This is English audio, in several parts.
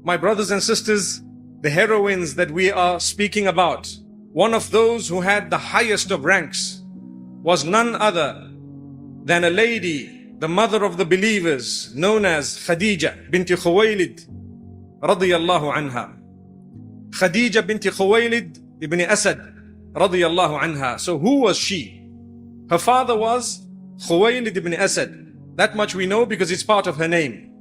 My brothers and sisters, the heroines that we are speaking about, one of those who had the highest of ranks was none other than a lady, the mother of the believers, known as Khadija bint Khuwaylid radiyallahu anha. Khadija bint Khuwaylid ibn Asad radiyallahu anha. So who was she? Her father was Khuwaylid ibn Asad. That much we know because it's part of her name.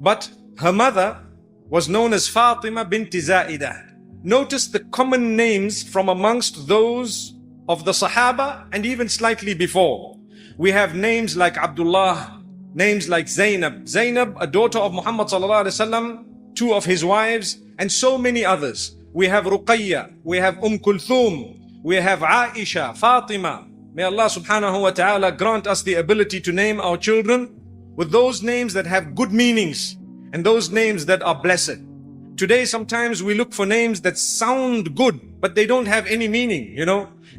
But her mother was known as Fatima bint Zaidah. Notice the common names from amongst those of the Sahaba and even slightly before. We have names like Abdullah, names like Zainab. Zainab, a daughter of Muhammad sallallahu alaihi wasallam, two of his wives, and so many others. We have Ruqayya, we have Kulthum, we have Aisha, Fatima. May Allah subhanahu wa ta'ala grant us the ability to name our children with those names that have good meanings and those names that are blessed. Today, sometimes we look for names that sound good, but they don't have any meaning,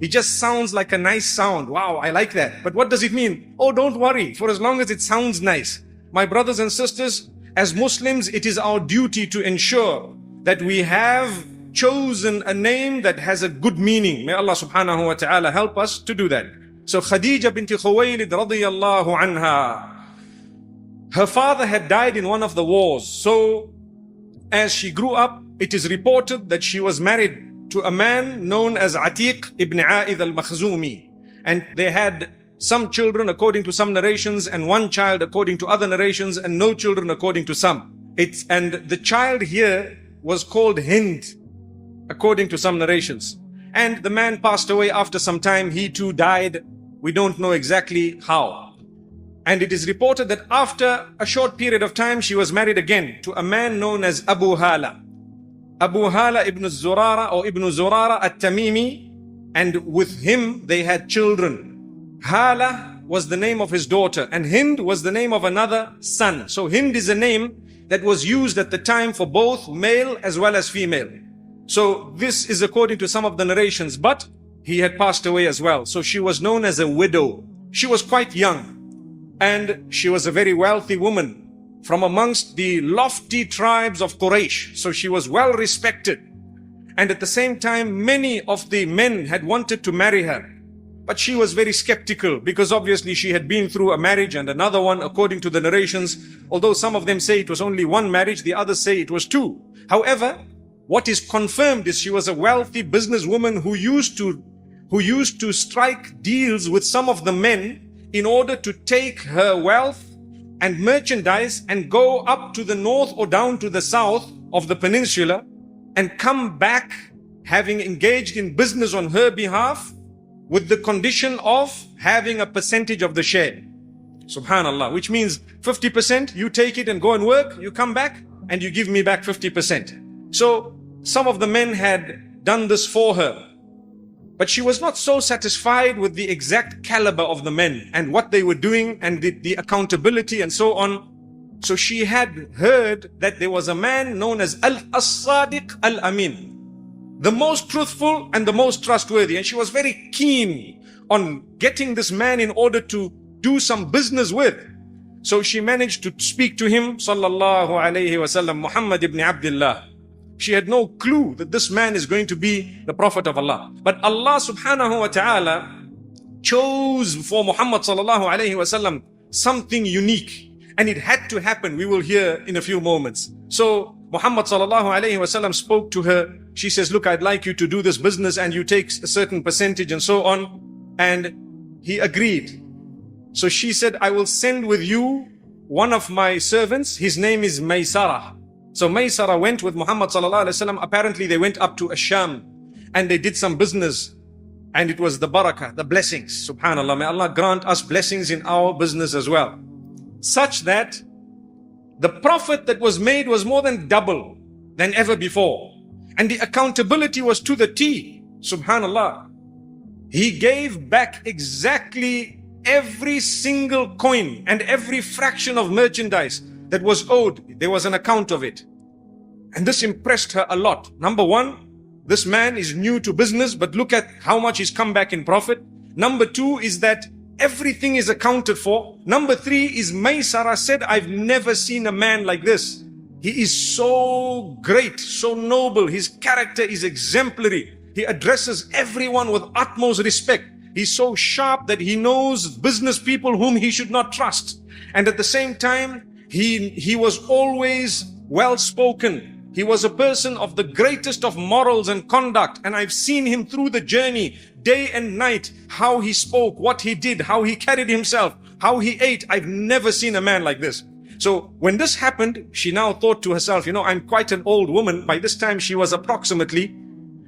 It just sounds like a nice sound. Wow, I like that. But what does it mean? Oh, don't worry, for as long as it sounds nice. My brothers and sisters, as Muslims, it is our duty to ensure that we have chosen a name that has a good meaning. May Allah subhanahu wa ta'ala help us to do that. So Khadija bint Khuwaylid radiyallahu anha, her father had died in one of the wars. So as she grew up, it is reported that she was married to a man known as Atiq ibn A'idh al-Makhzumi. And they had some children according to some narrations, and one child according to other narrations, and no children according to some. And the child here was called Hind, according to some narrations. And the man passed away after some time. He too died. We don't know exactly how. And it is reported that after a short period of time, she was married again to a man known as Abu Hala. Abu Hala ibn Zurara or Ibn Zurara at-Tamimi. And with him, they had children. Hala was the name of his daughter, and Hind was the name of another son. So Hind is a name that was used at the time for both male as well as female. So this is according to some of the narrations, but he had passed away as well. So she was known as a widow. She was quite young, and she was a very wealthy woman from amongst the lofty tribes of Quraysh. So she was well respected. And at the same time, many of the men had wanted to marry her. But she was very skeptical because obviously she had been through a marriage and another one according to the narrations. Although some of them say it was only one marriage, the others say it was two. However, what is confirmed is she was a wealthy businesswoman who used to strike deals with some of the men in order to take her wealth and merchandise and go up to the north or down to the south of the peninsula and come back having engaged in business on her behalf with the condition of having a percentage of the share. Subhanallah, which means 50%, you take it and go and work, you come back and you give me back 50%. So some of the men had done this for her. But she was not so satisfied with the exact caliber of the men and what they were doing and the accountability and so on. So she had heard that there was a man known as As-Sadiq Al-Amin, the most truthful and the most trustworthy. And she was very keen on getting this man in order to do some business with. So she managed to speak to him, sallallahu alayhi wasallam, Muhammad ibn Abdullah. She had no clue that this man is going to be the Prophet of Allah. But Allah subhanahu wa ta'ala chose for Muhammad sallallahu alayhi wasallam something unique. And it had to happen. We will hear in a few moments. So Muhammad sallallahu alayhi wasallam spoke to her. She says, look, I'd like you to do this business and you take a certain percentage and so on. And he agreed. So she said, I will send with you one of my servants. His name is Maysara. So Maysara went with Muhammad sallallahu alaihi wasallam. Apparently they went up to Asham and they did some business. And it was the barakah, the blessings. Subhanallah, may Allah grant us blessings in our business as well. Such that the profit that was made was more than double than ever before. And the accountability was to the T. Subhanallah. He gave back exactly every single coin and every fraction of merchandise that was owed. There was an account of it. And this impressed her a lot. Number one, this man is new to business, but look at how much he's come back in profit. Number two is that everything is accounted for. Number three is Maysara said, I've never seen a man like this. He is so great, so noble. His character is exemplary. He addresses everyone with utmost respect. He's so sharp that he knows business people whom he should not trust. And at the same time, he was always well spoken. He was a person of the greatest of morals and conduct. And I've seen him through the journey, day and night, how he spoke, what he did, how he carried himself, how he ate. I've never seen a man like this. So when this happened, she now thought to herself, I'm quite an old woman. By this time, she was approximately,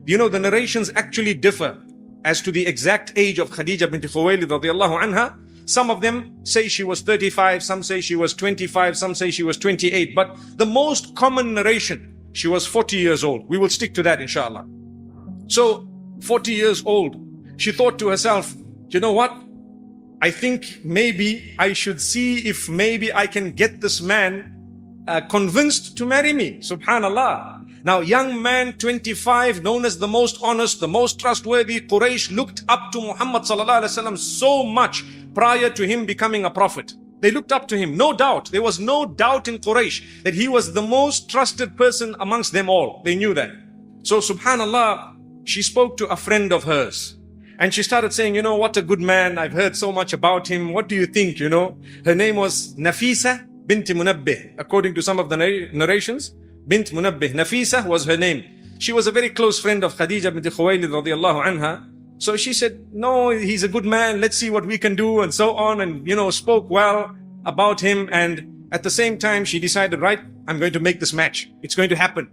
the narrations actually differ as to the exact age of Khadija bint Khuwaylid radiallahu anha. Some of them say she was 35, some say she was 25, some say she was 28. But the most common narration, she was 40 years old. We will stick to that inshallah. So 40 years old, she thought to herself, you know what? I think maybe I should see if maybe I can get this man convinced to marry me. Subhanallah. Now, young man, 25, known as the most honest, the most trustworthy. Quraysh looked up to Muhammad sallallahu alaihi wasallam so much prior to him becoming a prophet. They looked up to him, no doubt. There was no doubt in Quraysh that he was the most trusted person amongst them all. They knew that. So, subhanallah, she spoke to a friend of hers. And she started saying, what a good man. I've heard so much about him. What do you think, Her name was Nafisa bint Munabbih. According to some of the narrations, bint Munabbih. Nafisa was her name. She was a very close friend of Khadija bint Khuwaylid radiallahu anha. So she said, no, he's a good man. Let's see what we can do and so on. And, spoke well about him. And at the same time, she decided, right, I'm going to make this match. It's going to happen.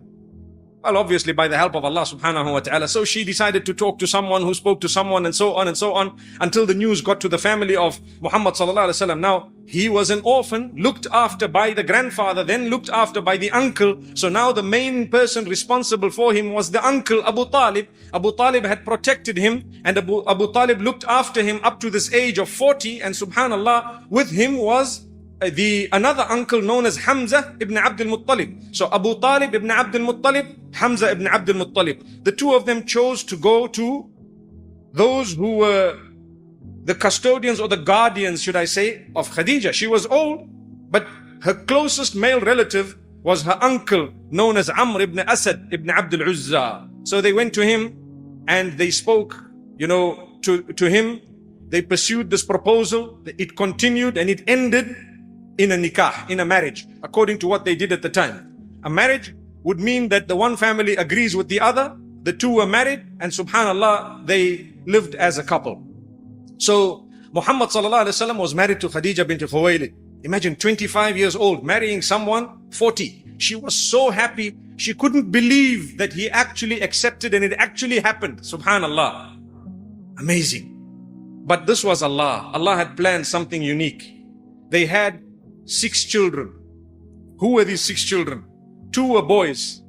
Well, obviously by the help of Allah subhanahu wa ta'ala. So she decided to talk to someone who spoke to someone and so on until the news got to the family of Muhammad sallallahu alaihi wasallam. Now, he was an orphan, looked after by the grandfather, then looked after by the uncle. So now the main person responsible for him was the uncle, Abu Talib. Abu Talib had protected him and Abu Talib looked after him up to this age of 40. And subhanallah, with him was another uncle known as Hamza ibn Abdul Muttalib. So Abu Talib ibn Abdul Muttalib, Hamza ibn Abdul Muttalib. The two of them chose to go to those who were the custodians or the guardians, should I say, of Khadija. She was old, but her closest male relative was her uncle known as Amr ibn Asad ibn Abdul Uzza. So they went to him and they spoke, to him. They pursued this proposal. It continued and it ended in a nikah, in a marriage, according to what they did at the time. A marriage would mean that the one family agrees with the other, the two were married, and subhanallah, they lived as a couple. So Muhammad sallallahu alaihi wasallam was married to Khadija bint Khuwaylid. Imagine 25 years old, marrying someone 40. She was so happy, she couldn't believe that he actually accepted and it actually happened. Subhanallah. Amazing. But this was Allah. Allah had planned something unique. They had 6 children. Who were these 6 children? 2 were boys,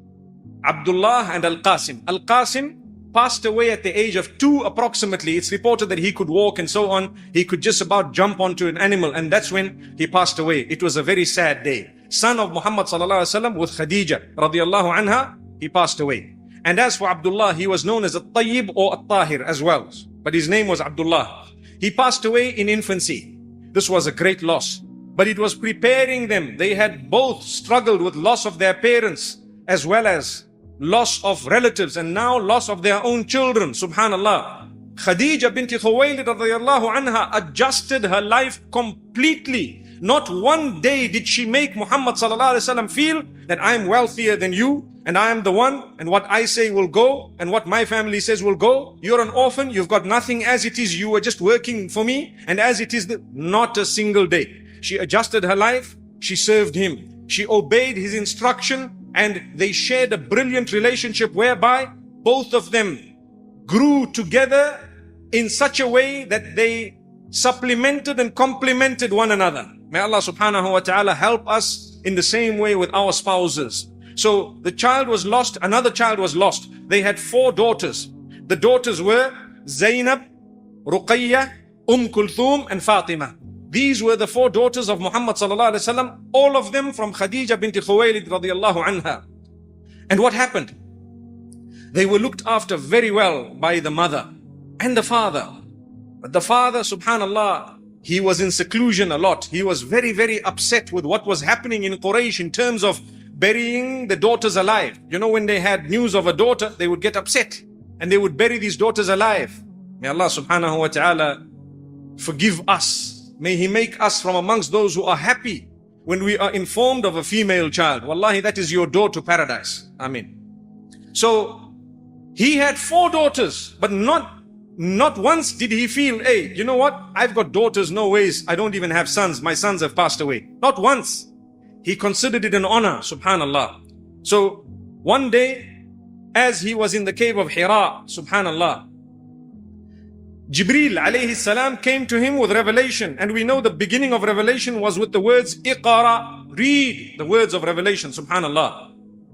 Abdullah and Al-Qasim. Al-Qasim passed away at the age of 2 approximately. It's reported that he could walk and so on. He could just about jump onto an animal, and that's when he passed away. It was a very sad day. Son of Muhammad sallallahu alaihi wasallam with Khadija radiallahu anha, he passed away. And as for Abdullah, he was known as At-Tayyib or At-Tahir as well, but his name was Abdullah. He passed away in infancy. This was a great loss. But it was preparing them. They had both struggled with loss of their parents as well as loss of relatives and now loss of their own children. Subhanallah. Khadija bint Khuwaylid radiyallahu anha adjusted her life completely. Not one day did she make Muhammad sallallahu alaihi wasallam feel that I am wealthier than you and I am the one and what I say will go and what my family says will go. You're an orphan. You've got nothing as it is. You were just working for me and as it is, not a single day. She adjusted her life, she served him, she obeyed his instruction, and they shared a brilliant relationship whereby both of them grew together in such a way that they supplemented and complemented one another. May Allah subhanahu wa ta'ala help us in the same way with our spouses. So the child was lost, another child was lost. They had 4 daughters. The daughters were Zainab, Ruqayya, Kulthum and Fatima. These were the 4 daughters of Muhammad sallallahu alaihi wasallam, all of them from Khadija bint Khuwaylid radiyallahu anha. And what happened? They were looked after very well by the mother and the father. But the father, subhanallah, he was in seclusion a lot. He was very, very upset with what was happening in Quraysh in terms of burying the daughters alive. You know, when they had news of a daughter, they would get upset and they would bury these daughters alive. May Allah subhanahu wa ta'ala forgive us. May He make us from amongst those who are happy when we are informed of a female child. Wallahi, that is your door to paradise. Ameen. So he had 4 daughters, but not once did he feel, hey, you know what? I've got daughters, no ways. I don't even have sons. My sons have passed away. Not once. He considered it an honor, subhanallah. So one day, as he was in the cave of Hira, subhanallah, Jibreel alayhi salam came to him with revelation. And we know the beginning of revelation was with the words, Iqara, read the words of revelation, subhanallah.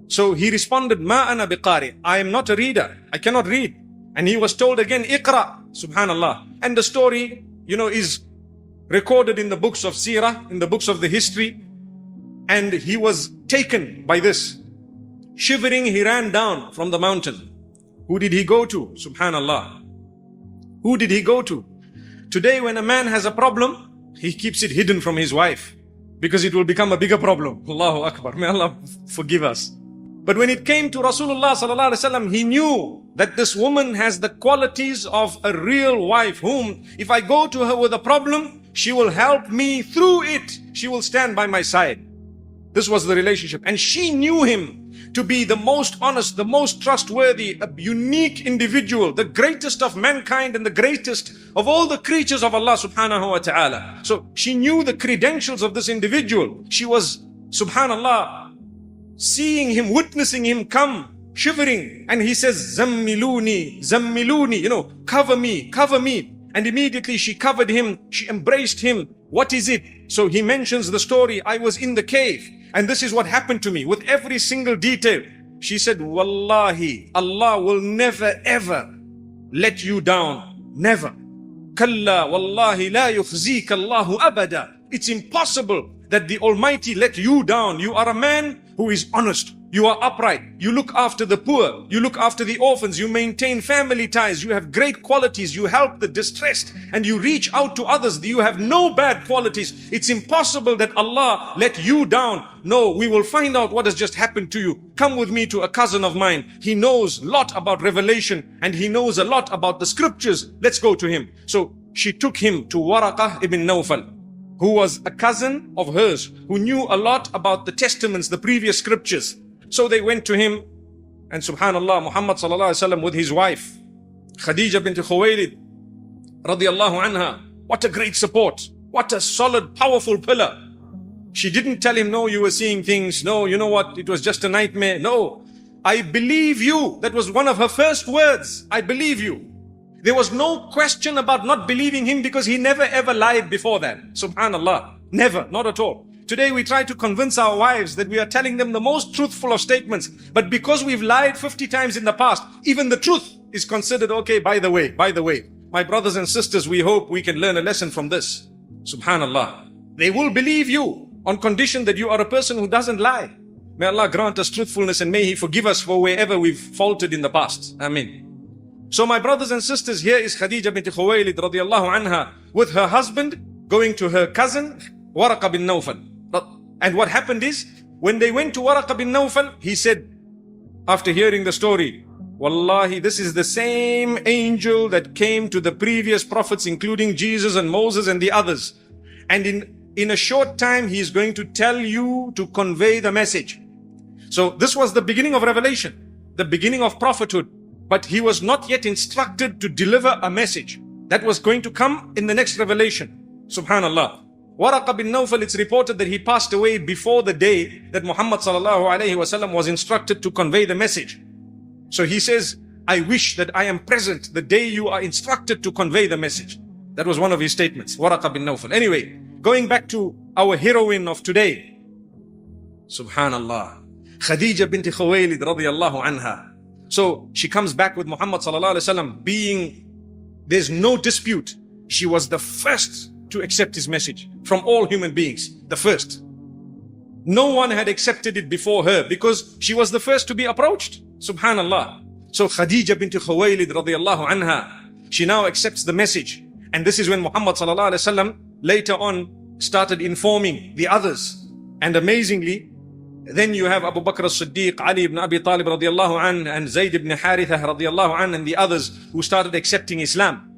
So he responded, Ma ana biqari, I am not a reader, I cannot read. And he was told again, Iqra, subhanallah. And the story, you know, is recorded in the books of Seerah, in the books of the history. And he was taken by this. Shivering, he ran down from the mountain. Who did he go to? Subhanallah. Who did he go to? Today, when a man has a problem, he keeps it hidden from his wife because it will become a bigger problem. Allahu Akbar. May Allah forgive us. But when it came to Rasulullah sallallahu alaihi wasallam, he knew that this woman has the qualities of a real wife whom, if I go to her with a problem, she will help me through it. She will stand by my side. This was the relationship. And she knew him to be the most honest, the most trustworthy, a unique individual, the greatest of mankind and the greatest of all the creatures of Allah subhanahu wa ta'ala. So she knew the credentials of this individual. She was, subhanallah, seeing him, witnessing him come, shivering. And he says, Zammiluni, Zammiluni, you know, cover me, cover me. And immediately she covered him, she embraced him. What is it? So he mentions the story, I was in the cave. And this is what happened to me with every single detail. She said, Wallahi, Allah will never ever let you down. Never. Kalla wallahi la yukhzika Allahu abada. It's impossible that the Almighty let you down. You are a man who is honest. You are upright. You look after the poor. You look after the orphans. You maintain family ties. You have great qualities. You help the distressed and you reach out to others. You have no bad qualities. It's impossible that Allah let you down. No, we will find out what has just happened to you. Come with me to a cousin of mine. He knows a lot about revelation and he knows a lot about the scriptures. Let's go to him. So she took him to Waraqah ibn Nawfal, who was a cousin of hers, who knew a lot about the testaments, the previous scriptures. So they went to him, and subhanallah, Muhammad sallallahu alaihi wasallam with his wife, Khadija bint Khuwaylid, radiyallahu anha. What a great support. What a solid, powerful pillar. She didn't tell him, no, you were seeing things. No, you know what? It was just a nightmare. No, I believe you. That was one of her first words. I believe you. There was no question about not believing him because he never ever lied before that. Subhanallah. Never. Not at all. Today we try to convince our wives that we are telling them the most truthful of statements. But because we've lied 50 times in the past, even the truth is considered okay. By the way. My brothers and sisters, we hope we can learn a lesson from this. Subhanallah. They will believe you on condition that you are a person who doesn't lie. May Allah grant us truthfulness and may He forgive us for wherever we've faltered in the past. Ameen. So my brothers and sisters, here is Khadija bint Khuwaylid radiyallahu anha with her husband going to her cousin Waraqah bin Nawfal. And what happened is, when they went to Waraqah bin Nawfal, he said, after hearing the story, Wallahi, this is the same angel that came to the previous prophets, including Jesus and Moses and the others. And in a short time, he is going to tell you to convey the message. So this was the beginning of revelation, the beginning of prophethood. But he was not yet instructed to deliver a message. That was going to come in the next revelation. Subhanallah. Waraqah bin Nawfal, it's reported that he passed away before the day that Muhammad sallallahu alaihi wasallam was instructed to convey the message. So he says, I wish that I am present the day you are instructed to convey the message. That was one of his statements, Waraqah bin Nawfal. Anyway, going back to our heroine of today. Subhanallah. Khadija bint Khuwaylid radiyallahu anha. So she comes back with Muhammad sallallahu alaihi wasallam being, there's no dispute, she was the first to accept his message from all human beings. The first. No one had accepted it before her because she was the first to be approached. Subhanallah. So Khadija bint Khuwaylid radiyallahu anha, she now accepts the message. And this is when Muhammad sallallahu alaihi wasallam later on started informing the others. And amazingly, Then you have Abu Bakr as-Siddiq, Ali ibn Abi Talib radiallahu an, and Zayd ibn Haritha radiallahu an, and the others who started accepting Islam.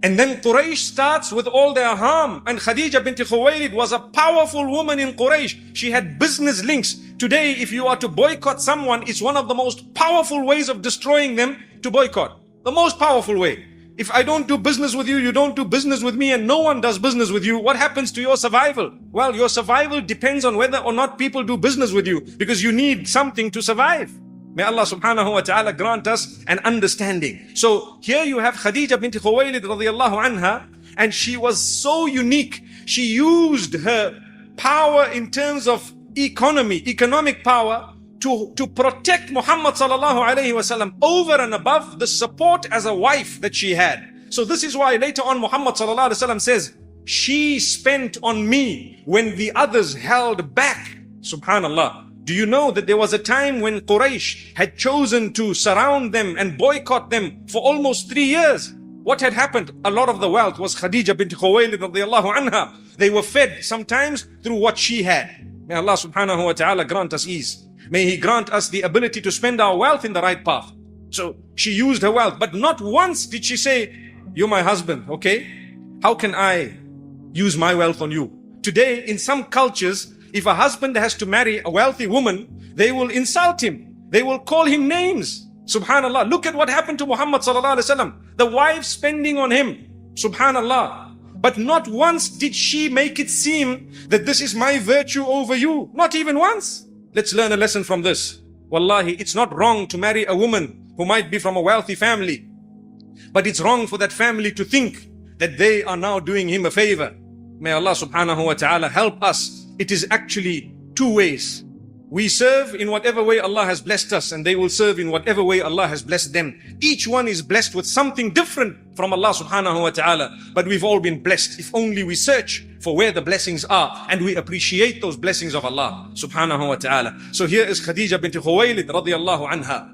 And then Quraysh starts with all their harm. And Khadija bint Khuwaylid was a powerful woman in Quraysh. She had business links. Today, if you are to boycott someone, it's one of the most powerful ways of destroying them to boycott. The most powerful way. If I don't do business with you, you don't do business with me, and no one does business with you, what happens to your survival? Well, your survival depends on whether or not people do business with you, because you need something to survive. May Allah subhanahu wa ta'ala grant us an understanding. So here you have Khadija bint Khuwaylid radiallahu anha, and she was so unique. She used her power in terms of economic power, to protect Muhammad sallallahu alayhi wasallam over and above the support as a wife that she had. So this is why later on Muhammad sallallahu alayhi wasallam says, she spent on me when the others held back. Subhanallah. Do you know that there was a time when Quraysh had chosen to surround them and boycott them for almost 3 years? What had happened? A lot of the wealth was Khadija bint Khuwaylid radiallahu anha. They were fed sometimes through what she had. May Allah subhanahu wa ta'ala grant us ease. May He grant us the ability to spend our wealth in the right path. So she used her wealth, but not once did she say, you're my husband, okay? How can I use my wealth on you? Today, in some cultures, if a husband has to marry a wealthy woman, they will insult him. They will call him names. Subhanallah. Look at what happened to Muhammad sallallahu alaihi wasallam. The wife spending on him. Subhanallah. But not once did she make it seem that this is my virtue over you. Not even once. Let's learn a lesson from this. Wallahi, it's not wrong to marry a woman who might be from a wealthy family. But it's wrong for that family to think that they are now doing him a favor. May Allah subhanahu wa ta'ala help us. It is actually two ways. We serve in whatever way Allah has blessed us, and they will serve in whatever way Allah has blessed them. Each one is blessed with something different from Allah subhanahu wa ta'ala. But we've all been blessed if only we search for where the blessings are and we appreciate those blessings of Allah subhanahu wa ta'ala. So here is Khadija bint Khuwaylid radiallahu anha.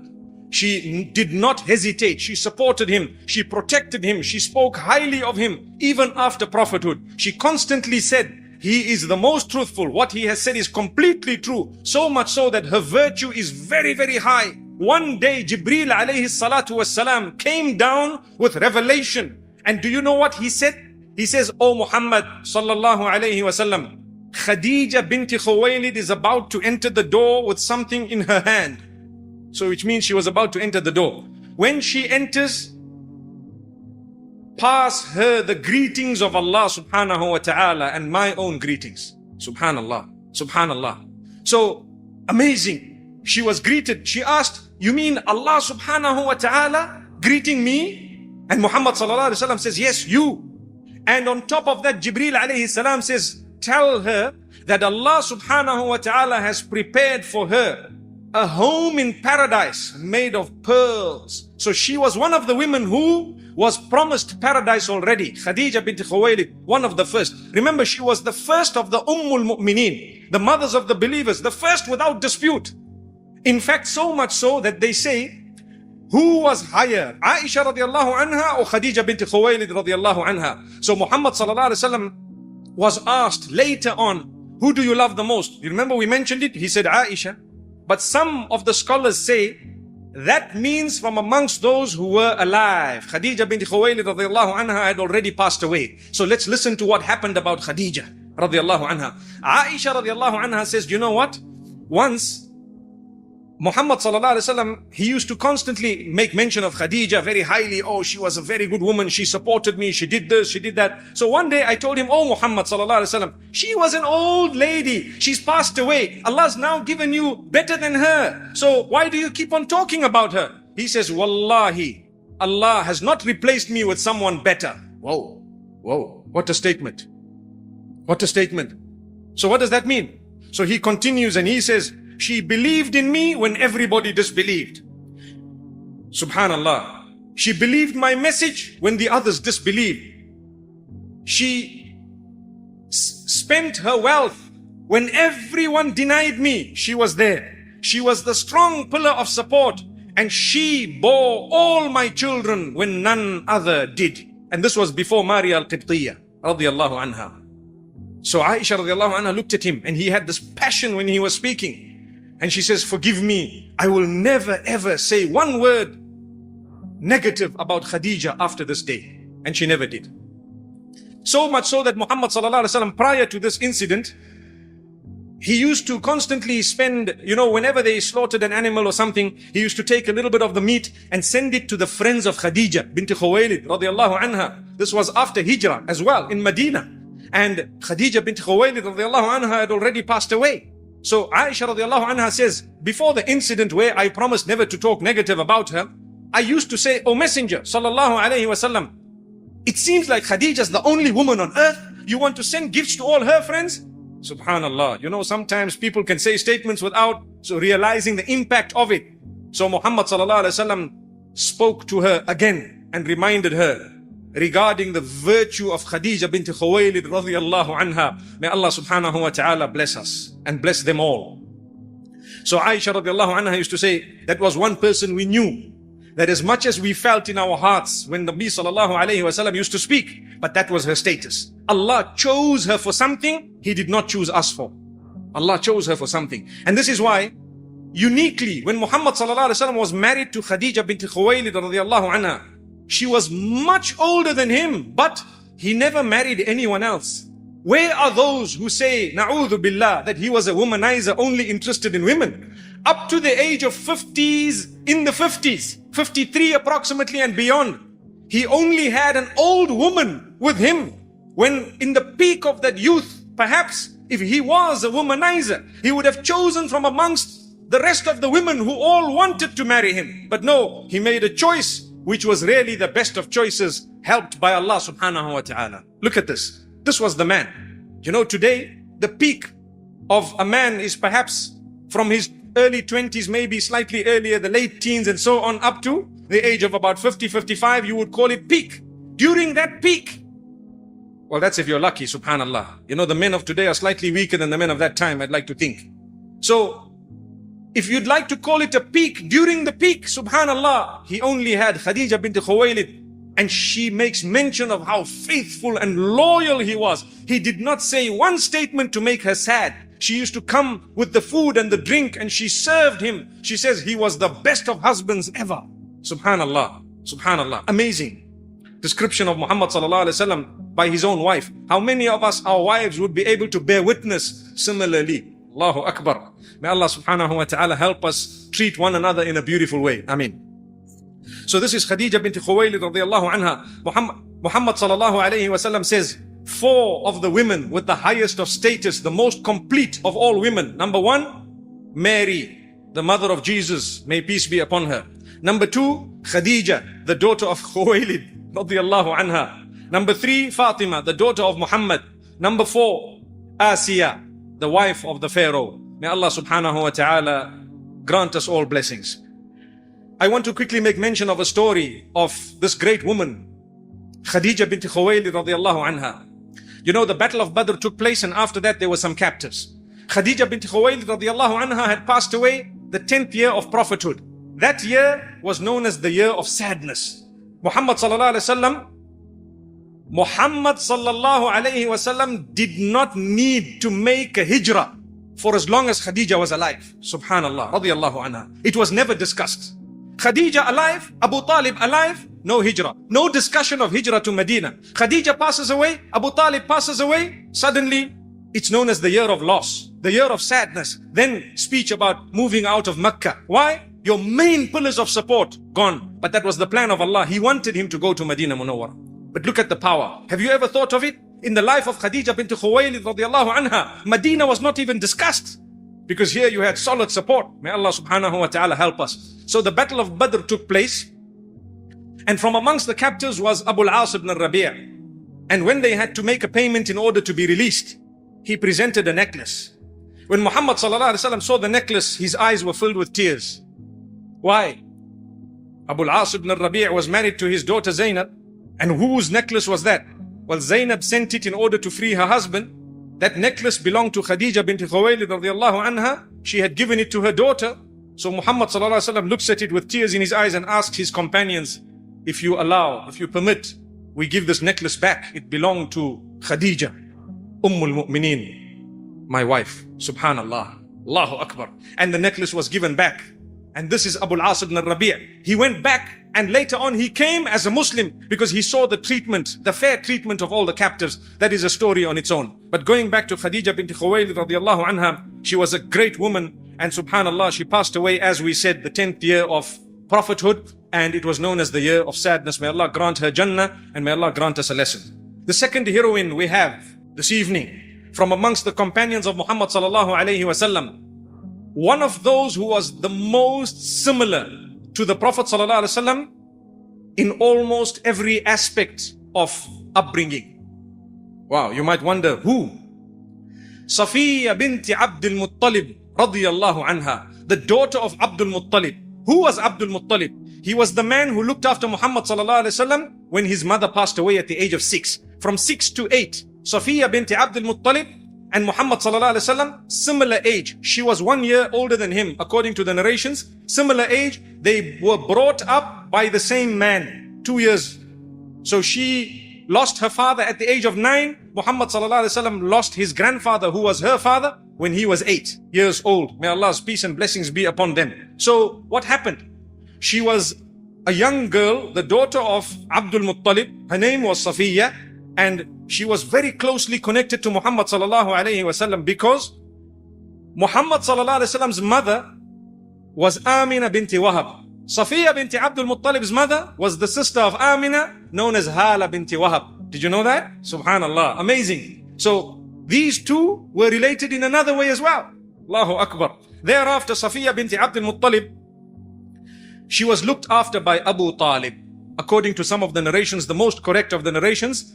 She did not hesitate. She supported him. She protected him. She spoke highly of him. Even after prophethood, she constantly said, he is the most truthful. What he has said is completely true. So much so that her virtue is very, very high. One day, Jibreel alayhi salatu wasalam came down with revelation. And do you know what he said? He says, "O Muhammad sallallahu alayhi wasallam, Khadija bint Khuwaylid is about to enter the door with something in her hand." So which means she was about to enter the door. When she enters, pass her the greetings of Allah subhanahu wa ta'ala and my own greetings. Subhanallah. Subhanallah. So amazing. She was greeted. She asked, you mean Allah subhanahu wa ta'ala greeting me? And Muhammad sallallahu alayhi wa sallam says, yes, you. And on top of that, Jibreel alayhi salam says, tell her that Allah subhanahu wa ta'ala has prepared for her a home in paradise made of pearls. So she was one of the women who was promised paradise already. Khadija bint Khuwaylid, one of the first. Remember, she was the first of the Ummul Mu'mineen, the mothers of the believers, the first without dispute. In fact, so much so that they say, who was higher, Aisha radiallahu anha or Khadija bint Khuwaylid radiallahu anha? So Muhammad sallallahu alaihi wasallam was asked later on, who do you love the most? You remember we mentioned it? He said Aisha. But some of the scholars say that means from amongst those who were alive. Khadija bint Khuwaylid radiallahu anha had already passed away. So let's listen to what happened about Khadija radiallahu anha. Aisha radiallahu anha says, you know what? Once Muhammad sallallahu alaihi wasallam, he used to constantly make mention of Khadija very highly. Oh, she was a very good woman. She supported me. She did this, she did that. So one day I told him, oh Muhammad sallallahu alaihi wasallam, she was an old lady. She's passed away. Allah's now given you better than her. So why do you keep on talking about her? He says, Wallahi, Allah has not replaced me with someone better. Whoa, whoa, what a statement. What a statement. So what does that mean? So he continues and he says, she believed in me when everybody disbelieved. Subhanallah. She believed my message when the others disbelieved. She spent her wealth when everyone denied me. She was there. She was the strong pillar of support, and she bore all my children when none other did. And this was before Maria al-Qibtiyya radiyallahu anha. So Aisha radiallahu anha looked at him, and he had this passion when he was speaking. And she says, forgive me, I will never ever say one word negative about Khadija after this day. And she never did. So much so that Muhammad sallallahu alaihi wasallam, prior to this incident, he used to constantly spend, whenever they slaughtered an animal or something, he used to take a little bit of the meat and send it to the friends of Khadija, bint Khuwaylid, radiallahu anha. This was after Hijrah as well, in Medina. And Khadija bint Khuwaylid, radiallahu anha, had already passed away. So Aisha radiallahu anha says, before the incident where I promised never to talk negative about her, I used to say, O Messenger, sallallahu alayhi wasallam, it seems like Khadija's the only woman on earth. You want to send gifts to all her friends? Subhanallah. Sometimes people can say statements without realizing the impact of it. So Muhammad sallallahu alayhi wasallam spoke to her again and reminded her regarding the virtue of Khadija bint Khuwaylid radiyallahu anha. May Allah subhanahu wa ta'ala bless us and bless them all. So Aisha radiyallahu anha used to say, that was one person we knew, that as much as we felt in our hearts when Nabi sallallahu alayhi wasallam used to speak, but that was her status. Allah chose her for something He did not choose us for. Allah chose her for something. And this is why, uniquely, when Muhammad sallallahu alayhi wasallam was married to Khadija bint Khuwaylid radiyallahu anha, she was much older than him, but he never married anyone else. Where are those who say, na'udhu billah, that he was a womanizer only interested in women? Up to the age of 50s, in the 50s, 53 approximately and beyond, he only had an old woman with him. When in the peak of that youth, perhaps if he was a womanizer, he would have chosen from amongst the rest of the women who all wanted to marry him. But no, he made a choice which was really the best of choices, helped by Allah subhanahu wa ta'ala. Look at this. This was the man. Today, the peak of a man is perhaps from his early 20s, maybe slightly earlier, the late teens and so on, up to the age of about 50, 55, you would call it peak. During that peak, well, that's if you're lucky, subhanallah. The men of today are slightly weaker than the men of that time, I'd like to think. So, if you'd like to call it a peak, during the peak, subhanallah, he only had Khadija bint Khuwaylid. And she makes mention of how faithful and loyal he was. He did not say one statement to make her sad. She used to come with the food and the drink and she served him. She says he was the best of husbands ever. Subhanallah, subhanallah. Amazing description of Muhammad sallallahu alaihi wasallam by his own wife. How many of us, our wives, would be able to bear witness similarly? Allahu Akbar. May Allah subhanahu wa ta'ala help us treat one another in a beautiful way. Ameen. So this is Khadija bint Khuwaylid radiyallahu anha. Muhammad sallallahu alayhi wasallam says, 4 of the women with the highest of status, the most complete of all women. Number 1, Mary, the mother of Jesus, may peace be upon her. Number 2, Khadija, the daughter of Khuwaylid radiyallahu anha. Number 3, Fatima, the daughter of Muhammad. Number 4, Asiya, the wife of the Pharaoh. May Allah subhanahu wa ta'ala grant us all blessings. I want to quickly make mention of a story of this great woman, Khadija bint Khuwaylid radiyallahu anha. The Battle of Badr took place, and after that there were some captives. Khadija bint Khuwaylid radiyallahu anha had passed away the 10th year of prophethood. That year was known as the year of sadness. Muhammad sallallahu alaihi wasallam did not need to make a hijrah for as long as Khadija was alive. Subhanallah, radiyallahu anha. It was never discussed. Khadija alive, Abu Talib alive, no hijrah. No discussion of hijrah to Medina. Khadija passes away, Abu Talib passes away. Suddenly, it's known as the year of loss, the year of sadness. Then speech about moving out of Mecca. Why? Your main pillars of support gone. But that was the plan of Allah. He wanted him to go to Medina Munawwara. But look at the power. Have you ever thought of it? In the life of Khadija bint Khuwaylid radiyallahu anha, Medina was not even discussed. Because here you had solid support. May Allah subhanahu wa ta'ala help us. So the Battle of Badr took place. And from amongst the captives was Abu al-As ibn al-Rabi'. And when they had to make a payment in order to be released, he presented a necklace. When Muhammad sallallahu alaihi wasallam saw the necklace, his eyes were filled with tears. Why? Abu al-As ibn al-Rabi' was married to his daughter Zainab. And whose necklace was that? Well, Zainab sent it in order to free her husband. That necklace belonged to Khadija bint Khuwaylid radiyallahu anha. She had given it to her daughter. So Muhammad sallallahu alaihi wasallam looks at it with tears in his eyes and asks his companions, if you allow, if you permit, we give this necklace back. It belonged to Khadija. Mu'mineen, my wife. Subhanallah. Allahu Akbar. And the necklace was given back. And this is Abu al-As ibn al-Rabi'. He went back and later on he came as a Muslim because he saw the treatment, the fair treatment of all the captives. That is a story on its own. But going back to Khadija bint Khuwaylid radiallahu anha, she was a great woman. And subhanallah, she passed away, as we said, the 10th year of prophethood. And it was known as the year of sadness. May Allah grant her Jannah and may Allah grant us a lesson. The second heroine we have this evening from amongst the companions of Muhammad sallallahu alayhi wasallam, one of those who was the most similar to the Prophet sallallahu alaihi wasallam in almost every aspect of upbringing. Wow, you might wonder who? Safiya bint Abdul Muttalib radiyallahu anha, the daughter of Abdul Muttalib. Who was Abdul Muttalib? He was the man who looked after Muhammad sallallahu alaihi wasallam when his mother passed away at the age of 6. From 6 to 8, Safiya bint Abdul Muttalib and Muhammad sallallahu alaihi wasallam, similar age. She was 1 year older than him, according to the narrations. Similar age. They were brought up by the same man, 2 years. So she lost her father at the age of 9. Muhammad sallallahu alaihi wasallam lost his grandfather, who was her father, when he was 8 years old. May Allah's peace and blessings be upon them. So what happened? She was a young girl, the daughter of Abdul Muttalib. Her name was Safiya, and she was very closely connected to Muhammad sallallahu alaihi wasallam because Muhammad sallallahu alaihi wasallam's mother was Amina binti Wahab. Safiya binti Abdul Muttalib's mother was the sister of Amina, known as Hala binti Wahab. Did you know that? Subhanallah, amazing. So these two were related in another way as well. Allahu Akbar. Thereafter, Safiya binti Abdul Muttalib, she was looked after by Abu Talib. According to some of the narrations, the most correct of the narrations,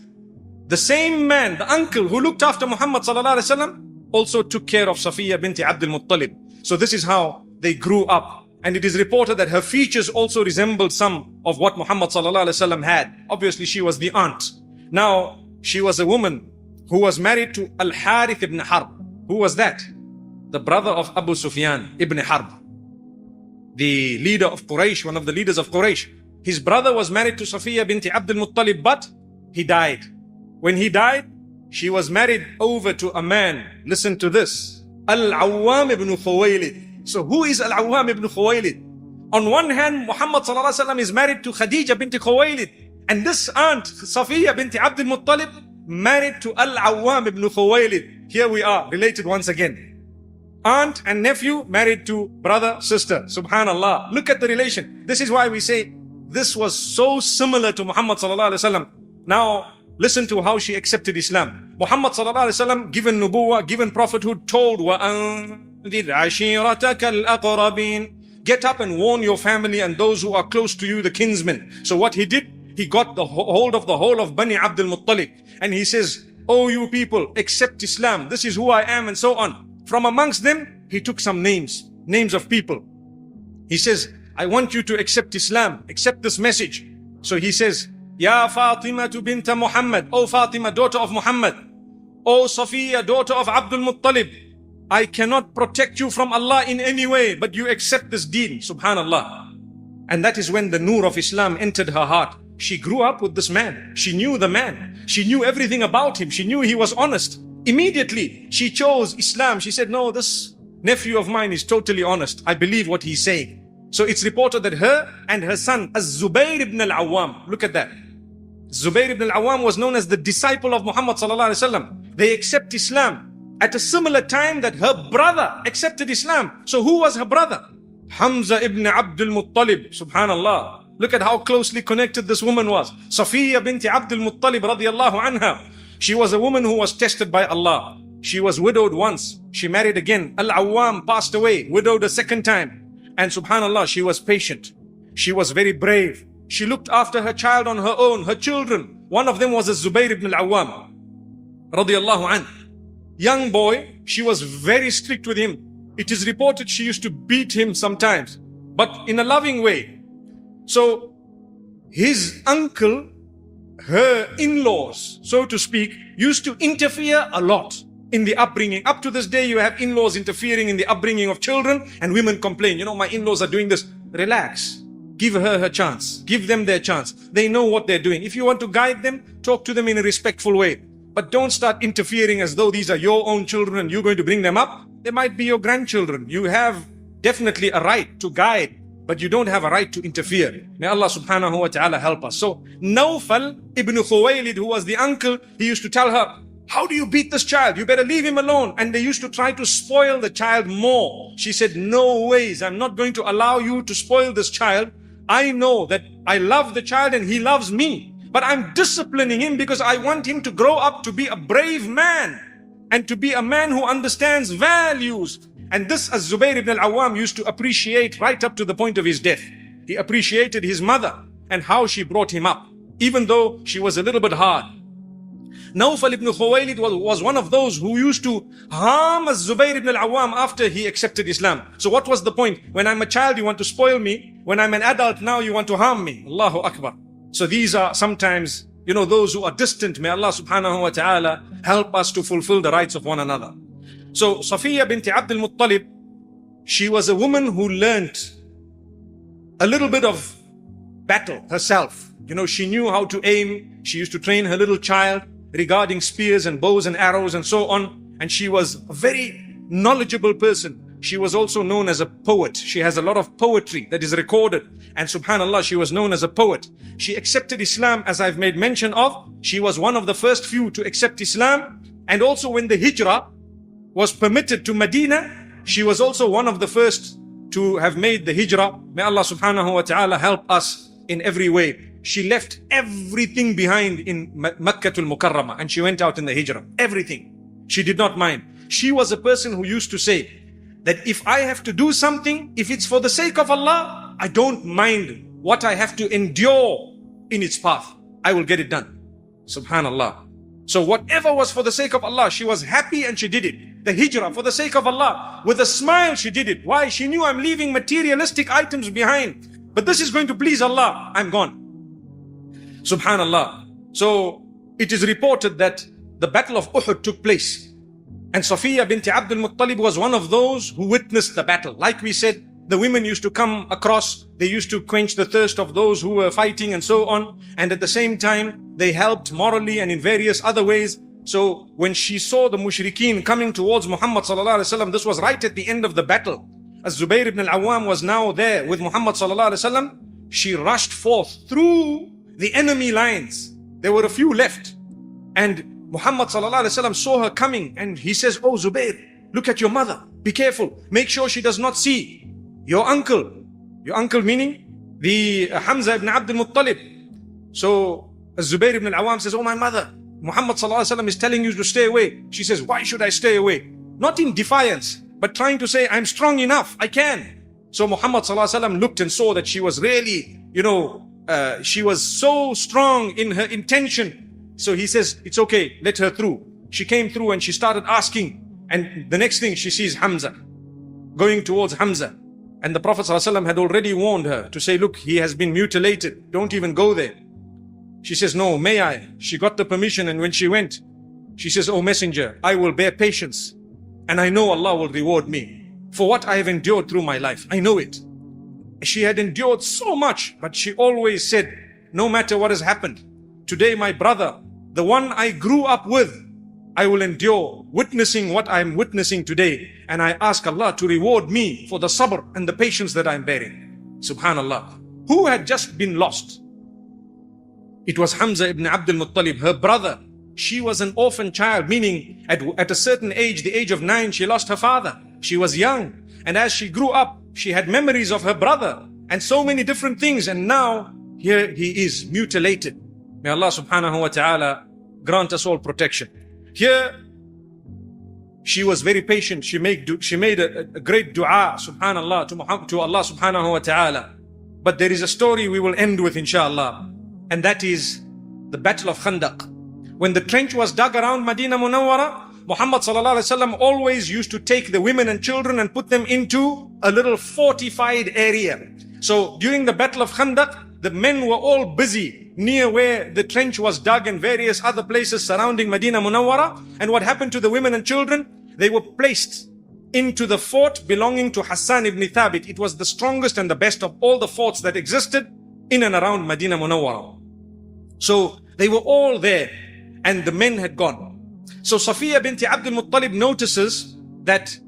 the same man, the uncle who looked after Muhammad sallallahu alaihi wasallam, also took care of Safiya binti Abdul Muttalib. So this is how they grew up. And it is reported that her features also resembled some of what Muhammad sallallahu alaihi wasallam had. Obviously, she was the aunt. Now, she was a woman who was married to Al-Harith ibn Harb. Who was that? The brother of Abu Sufyan ibn Harb, the leader of Quraysh, one of the leaders of Quraysh. His brother was married to Safiya binti Abdul Muttalib, but he died. When he died, she was married over to a man. Listen to this. Al-Awwam ibn Khuwaylid. So who is Al-Awwam ibn Khuwaylid? On one hand, Muhammad sallallahu alaihi wasallam is married to Khadija bint Khuwaylid. And this aunt, Safiya bint Abdul Muttalib, married to Al-Awwam ibn Khuwaylid. Here we are, related once again. Aunt and nephew married to brother, sister. Subhanallah. Look at the relation. This is why we say this was so similar to Muhammad sallallahu alaihi wasallam. Now, listen to how she accepted Islam. Muhammad sallallahu alaihi wasallam, given nubuwwah, given prophethood, told, وَأَنذِرْ عَشِيرَتَكَ الْأَقْرَبِينَ. Get up and warn your family and those who are close to you, the kinsmen. So what he did, he got the hold of the whole of Bani Abdul Muttalib. And he says, oh you people, accept Islam. This is who I am, and so on. From amongst them, he took some names of people. He says, I want you to accept Islam, accept this message. So he says, Ya Fatima bint Muhammad, O Fatima, daughter of Muhammad. O Safiya, daughter of Abdul Muttalib. I cannot protect you from Allah in any way, but you accept this deen. Subhanallah. And that is when the nur of Islam entered her heart. She grew up with this man. She knew the man. She knew everything about him. She knew he was honest. Immediately, she chose Islam. She said, no, this nephew of mine is totally honest. I believe what he's saying. So it's reported that her and her son, Az-Zubayr ibn al-Awwam, look at that. Zubayr ibn al-Awwam was known as the disciple of Muhammad sallallahu alaihi wasallam. They accept Islam at a similar time that her brother accepted Islam. So who was her brother? Hamza ibn Abdul Muttalib. Subhanallah. Look at how closely connected this woman was. Safiya binti Abdul Muttalib radiyallahu anha. She was a woman who was tested by Allah. She was widowed once. She married again. Al-Awwam passed away, widowed a second time. And subhanallah, she was patient. She was very brave. She looked after her child on her own, her children. One of them was Zubayr ibn al-Awwam radiyallahu anhu. Young boy, she was very strict with him. It is reported she used to beat him sometimes, but in a loving way. So his uncle, her in-laws, so to speak, used to interfere a lot in the upbringing. Up to this day, you have in-laws interfering in the upbringing of children, and women complain, you know, my in-laws are doing this. Relax. Give her chance. Give them their chance. They know what they're doing. If you want to guide them, talk to them in a respectful way. but don't start interfering as though these are your own children and you're going to bring them up. They might be your grandchildren. You have definitely a right to guide, but you don't have a right to interfere. May Allah subhanahu wa ta'ala help us. So Nawfal ibn Khuwaylid, who was the uncle, he used to tell her, how do you beat this child? You better leave him alone. And they used to try to spoil the child more. She said, no ways, I'm not going to allow you to spoil this child. I know that I love the child and he loves me, but I'm disciplining him because I want him to grow up to be a brave man and to be a man who understands values. And this, as Zubayr ibn al-Awwam used to appreciate right up to the point of his death. He appreciated his mother and how she brought him up, even though she was a little bit hard. Nawfal ibn Khuwaylid was one of those who used to harm as Zubayr ibn al-Awwam after he accepted Islam. So what was the point? When I'm a child, you want to spoil me. When I'm an adult now, you want to harm me. Allahu Akbar. So these are sometimes, those who are distant. May Allah subhanahu wa ta'ala help us to fulfill the rights of one another. So Safiya bint Abdul Muttalib, she was a woman who learnt a little bit of battle herself. She knew how to aim. She used to train her little child regarding spears and bows and arrows and so on. And she was a very knowledgeable person. She was also known as a poet. She has a lot of poetry that is recorded. And subhanallah, she was known as a poet. She accepted Islam, as I've made mention of. She was one of the first few to accept Islam. And also when the hijrah was permitted to Medina, she was also one of the first to have made the hijrah. May Allah subhanahu wa ta'ala help us in every way. She left everything behind in Makkatul Mukarramah and she went out in the hijrah. Everything. She did not mind. She was a person who used to say that if I have to do something, if it's for the sake of Allah, I don't mind what I have to endure in its path. I will get it done. Subhanallah. So whatever was for the sake of Allah, she was happy and she did it. The hijrah for the sake of Allah, with a smile she did it. Why? She knew I'm leaving materialistic items behind, but this is going to please Allah. I'm gone. Subhanallah. So it is reported that the battle of Uhud took place. And Safiya bint Abdul Muttalib was one of those who witnessed the battle. Like we said, the women used to come across, they used to quench the thirst of those who were fighting and so on. And at the same time, they helped morally and in various other ways. So when she saw the mushrikeen coming towards Muhammad sallallahu alaihi wasallam, this was right at the end of the battle. As Zubayr ibn al-Awwam was now there with Muhammad sallallahu alaihi wasallam, she rushed forth through the enemy lines. There were a few left. And Muhammad sallallahu alaihi wasallam saw her coming and he says, oh Zubayr, look at your mother. Be careful. Make sure she does not see your uncle. Your uncle meaning the Hamza ibn Abdul Muttalib. So Zubayr ibn al-Awwam says, oh my mother, Muhammad sallallahu alaihi wasallam is telling you to stay away. She says, why should I stay away? Not in defiance, but trying to say, I'm strong enough. I can. So Muhammad sallallahu alaihi wasallam looked and saw that she was really, she was so strong in her intention. So he says, it's okay, let her through. She came through and she started asking. And the next thing she sees Hamza, going towards Hamza. And the Prophet ﷺ had already warned her to say, look, he has been mutilated. Don't even go there. She says, no, may I? She got the permission and when she went, she says, oh messenger, I will bear patience. And I know Allah will reward me for what I have endured through my life. I know it. She had endured so much, but she always said, no matter what has happened, today my brother, the one I grew up with, I will endure witnessing what I'm witnessing today. And I ask Allah to reward me for the sabr and the patience that I'm bearing. Subhanallah. Who had just been lost? It was Hamza ibn Abdul Muttalib, her brother. She was an orphan child, meaning at a certain age, the age of 9, she lost her father. She was young. And as she grew up, she had memories of her brother and so many different things. And now here he is mutilated. May Allah subhanahu wa ta'ala grant us all protection. Here, she was very patient. She made a great dua, subhanallah, to Allah subhanahu wa ta'ala. But there is a story we will end with, inshallah. And that is the Battle of Khandaq. When the trench was dug around Medina Munawwara, Muhammad sallallahu alaihi wasallam always used to take the women and children and put them into a little fortified area. So during the Battle of Khandaq, the men were all busy near where the trench was dug and various other places surrounding Medina Munawwara. And what happened to the women and children? They were placed into the fort belonging to Hassan ibn Thabit. It was the strongest and the best of all the forts that existed in and around Medina Munawwara. So they were all there and the men had gone. So Safiya bint Abdul Muttalib notices that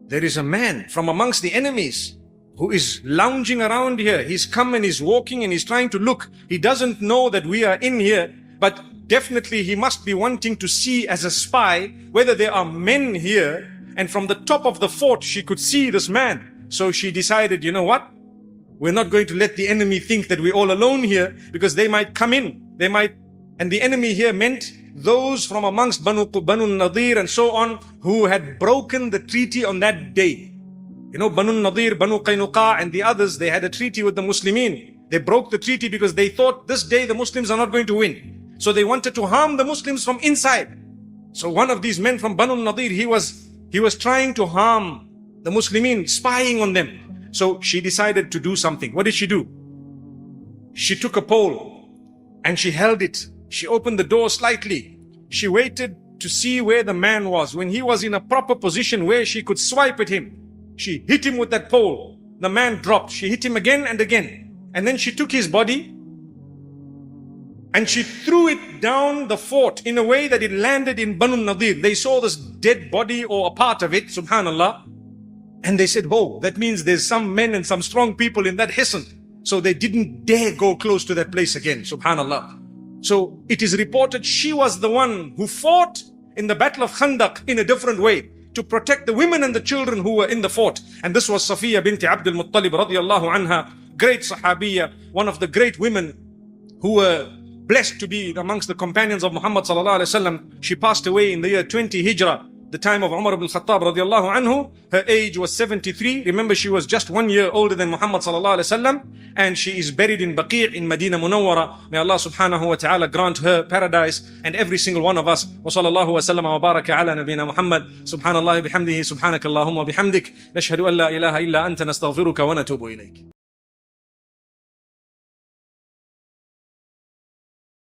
there is a man from amongst the enemies who is lounging around here. He's come and he's walking and he's trying to look. He doesn't know that we are in here, but definitely he must be wanting to see as a spy whether there are men here. And from the top of the fort, she could see this man. So she decided, you know what? We're not going to let the enemy think that we're all alone here, because they might come in. And the enemy here meant those from amongst Banu Nadir and so on, who had broken the treaty on that day. You know, Banu Nadir, Banu Qaynuqa and the others, they had a treaty with the Muslimin. They broke the treaty because they thought this day the Muslims are not going to win. So they wanted to harm the Muslims from inside. So one of these men from Banu Nadir, he was trying to harm the Muslimin, spying on them. So she decided to do something. What did she do? She took a pole and she held it. She opened the door slightly. She waited to see where the man was. When he was in a proper position where she could swipe at him, she hit him with that pole. The man dropped. She hit him again and again. And then she took his body and she threw it down the fort in a way that it landed in Banu Nadir. They saw this dead body or a part of it, subhanallah. And they said, oh, that means there's some men and some strong people in that hisn. So they didn't dare go close to that place again, subhanallah. So it is reported she was the one who fought in the battle of Khandaq in a different way to protect the women and the children who were in the fort. And this was Safiya bint Abdul Muttalib radiyallahu anha, great sahabiya, one of the great women who were blessed to be amongst the companions of Muhammad sallallahu alaihi wasallam. She passed away in the year 20 Hijrah, the time of Umar ibn Khattab radiyallahu anhu. Her age was 73. Remember, she was just 1 year older than Muhammad sallallahu alaihi wasallam, and she is buried in Baqi' in Medina Munawwara. May Allah subhanahu wa ta'ala grant her paradise and every single one of us. Wa sallallahu wa sallam wa baraka ala nabina Muhammad. Subhanallah bihamdihi, subhanakallahumma bihamdik. Nashhadu an la ilaha illa anta nastaghfiruka wa natubu ilayk.